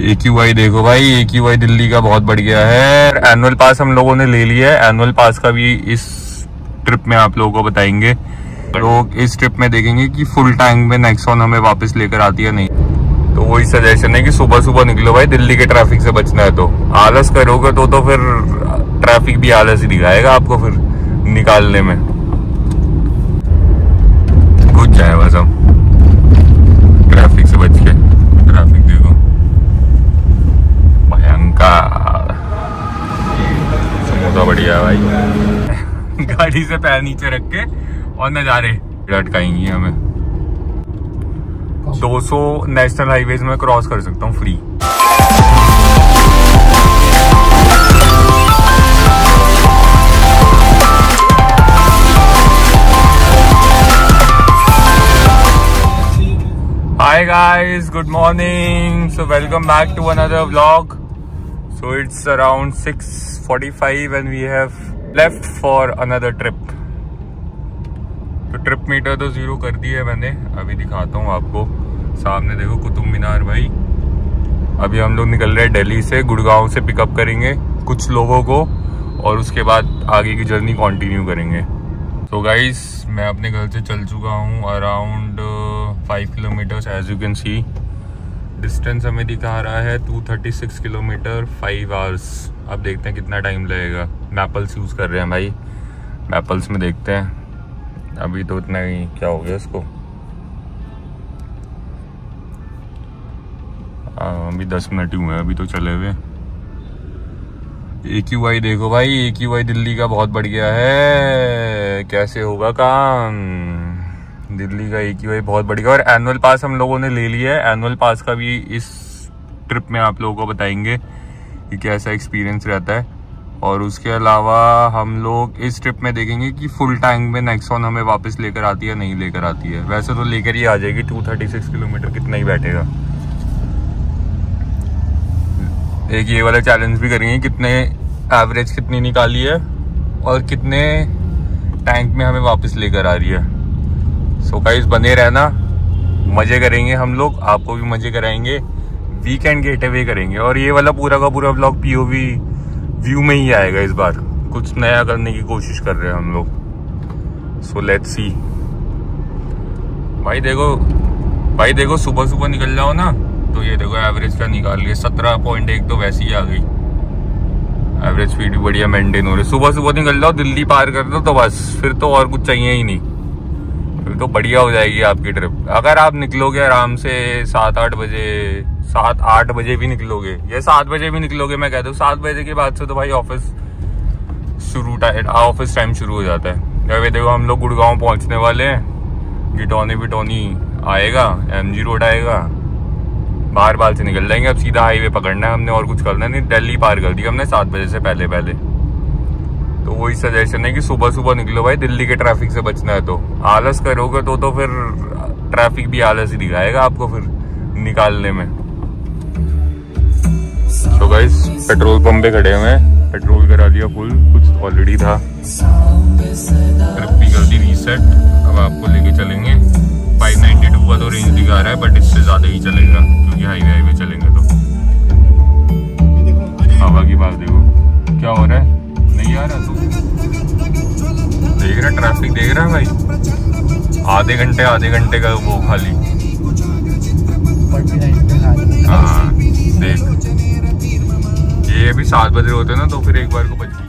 AQI देखो भाई, AQI Delhi का बहुत बढ़ गया है। एनुअल पास हम लोगों ने ले लिया है। एनुअल पास का भी इस ट्रिप में आप लोगों को बताएंगे। लोग इस ट्रिप में देखेंगे कि फुल टैंक में नेक्सॉन हमें वापस लेकर आती है नहीं। तो वही सजेशन है कि सुबह सुबह निकलो भाई, दिल्ली के ट्रैफिक से बचना है। तो आलस करोगे तो फिर ट्रैफिक भी आलस ही दिखाएगा आपको फिर निकालने में। कुछ जाए बस हम ट्रैफिक से बच के। ट्रैफिक देखो भयंकर। समोसा बढ़िया है भाई। गाड़ी से पैर नीचे रख के और नजारे लटकाएंगी हमें। 200 नेशनल हाईवेज में क्रॉस कर सकता हूँ free. Hi guys, good morning. So welcome back to another vlog. So it's around 6:45 and we have left for another trip. तो ट्रिप मीटर तो 0 कर दी है मैंने। अभी दिखाता हूँ आपको। सामने देखो कुतुब मीनार भाई। अभी हम लोग निकल रहे हैं दिल्ली से। गुड़गांव से पिकअप करेंगे कुछ लोगों को और उसके बाद आगे की जर्नी कंटिन्यू करेंगे। तो गाइस मैं अपने घर से चल चुका हूँ around 5 kilometres. As you can see distance हमें दिखा रहा है 236 किलोमीटर 5 आवर्स। अब देखते हैं कितना टाइम लगेगा। मैपल्स यूज़ कर रहे हैं भाई। मैपल्स में देखते हैं। अभी तो इतना ही क्या हो गया इसको। अभी 10 मिनट ही हुए हैं अभी तो चले हुए। AQI देखो भाई, AQI दिल्ली का बहुत बढ़ गया है। कैसे होगा काम। दिल्ली का AQI बहुत बढ़ गया। और एनुअल पास हम लोगों ने ले लिया है। एनुअल पास का भी इस ट्रिप में आप लोगों को बताएंगे कि कैसा एक्सपीरियंस रहता है। और उसके अलावा हम लोग इस ट्रिप में देखेंगे कि फुल टैंक में नेक्सॉन हमें वापस लेकर आती है नहीं लेकर आती है। वैसे तो लेकर ही आ जाएगी। 236 किलोमीटर कितना ही बैठेगा। एक ये वाला चैलेंज भी करेंगे कितने एवरेज कितनी निकाली है और कितने टैंक में हमें वापस लेकर आ रही है। सो गाइस बने रहना, मजे करेंगे हम लोग, आपको भी मजे कराएंगे। वीकेंड गेट अवे करेंगे और ये वाला पूरा का पूरा व्लॉग POV व्यू में ही आएगा। इस बार कुछ नया करने की कोशिश कर रहे हैं हम लोग। So let's see. भाई देखो सुबह सुबह निकल जाओ ना तो ये देखो एवरेज क्या निकाल लिया। 17.1 तो वैसे ही आ गई। एवरेज स्पीड भी बढ़िया मेंटेन हो रही है। सुबह सुबह निकल जाओ, दिल्ली पार कर दो तो बस फिर तो और कुछ चाहिए ही नहीं। फिर तो बढ़िया हो जाएगी आपकी ट्रिप। अगर आप निकलोगे आराम से 7-8 बजे, 7-8 बजे भी निकलोगे या 7 बजे भी निकलोगे, मैं कहता हूँ 7 बजे के बाद से तो भाई ऑफिस टाइम शुरू हो जाता है। अभी देखो हम लोग गुड़गांव पहुंचने वाले हैं। गिटौनी आएगा, MG रोड आएगा, बार से निकल जाएंगे। अब सीधा हाईवे पकड़ना है हमने और कुछ करना नहीं। दिल्ली पार कर दी हमने 7 बजे से पहले। तो वही सजेशन है कि सुबह सुबह निकलो भाई, दिल्ली के ट्रैफिक से बचना है। तो आलस करोगे तो फिर ट्रैफिक भी आलस ही दिखाएगा आपको फिर निकालने में। तो गाइस पेट्रोल पंप पे खड़े हुए हैं। पेट्रोल करा दिया फुल, कुछ ऑलरेडी था। ट्रिप भी कर दी रीसेट। अब आपको लेके चलेंगे। 592 का तो रेंज दिखा रहा है बट इससे ज्यादा ही चलेगा क्योंकि हाईवे चलेंगे। तो हवा की बात देखो क्या हो रहा है। नहीं आ रहा तू देख रहा ट्रैफिक देख रहा है भाई। आधे घंटे का वो खाली। हाँ देख, ये भी 7 बजे होते ना तो फिर एक बार को बच गई।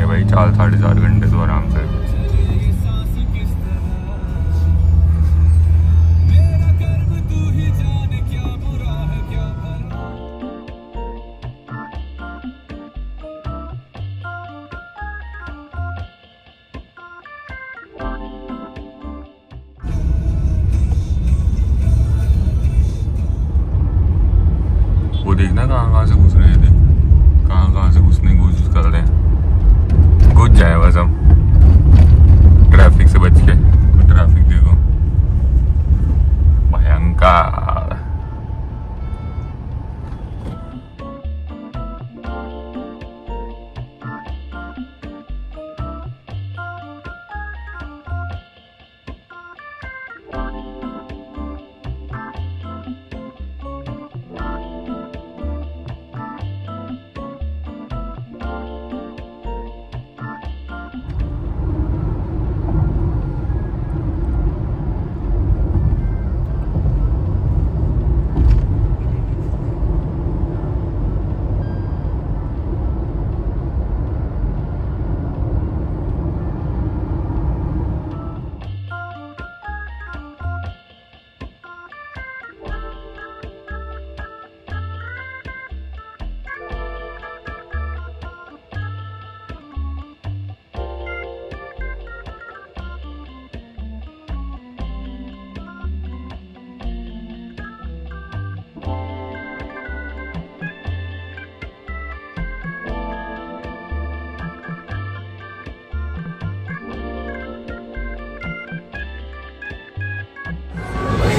भाई 4-4.5 घंटे तो आराम से। वो देखना कहाँ से घुस रहे हैं। देख कहाँ से घुसने की कोशिश कर रहे हैं। घुस जाए बस हम।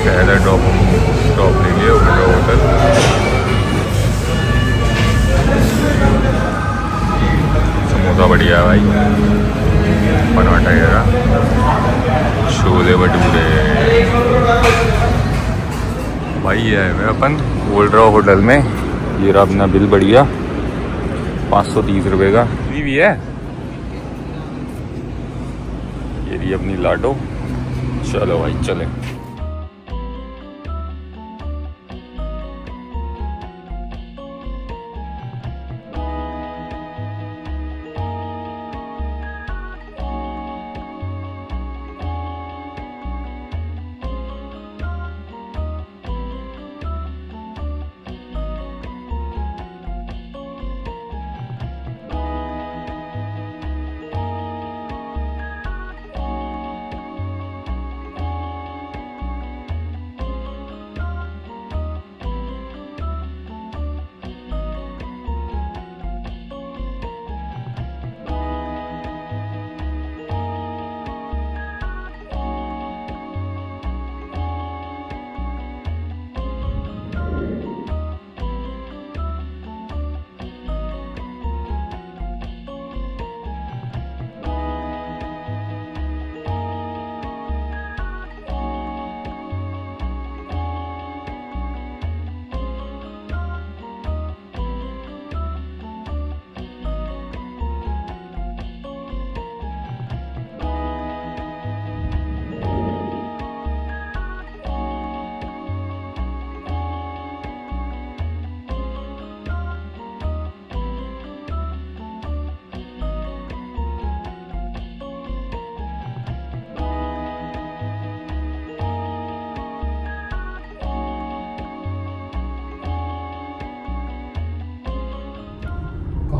पहला स्टॉप ले लिया ओबेरॉय होटल। समोसा बढ़िया है भाई, पराठा जरा, छोले भटूरे भाई। ये है अपन ओबेरॉय होटल में। ये रहा अपना बिल बढ़िया, 530 रुपये का भी है। ये रही अपनी लाडो। चलो भाई चले।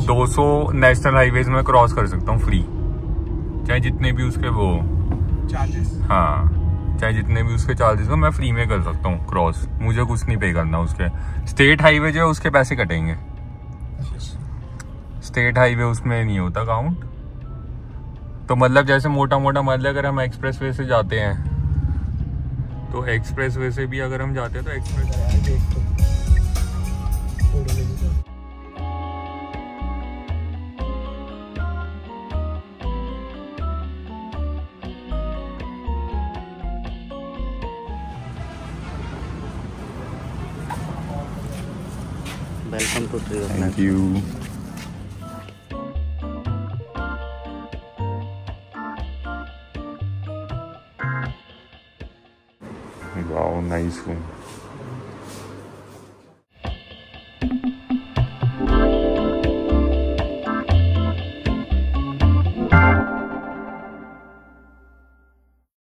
दो 200 नेशनल हाईवेज में क्रॉस कर सकता हूँ फ्री, चाहे जितने भी उसके वो चार्जेस, हाँ चाहे जितने भी उसके चार्जेस हो मैं फ्री में कर सकता हूँ क्रॉस। मुझे कुछ नहीं पे करना उसके। स्टेट हाईवे जो है उसके पैसे कटेंगे। स्टेट हाईवे उसमें नहीं होता काउंट। तो मतलब जैसे मोटा मोटा मतलब अगर हम एक्सप्रेस वे से जाते हैं तो एक्सप्रेस वे से भी अगर हम जाते हैं तो express welcome to tree. Thank you. Wow nice room.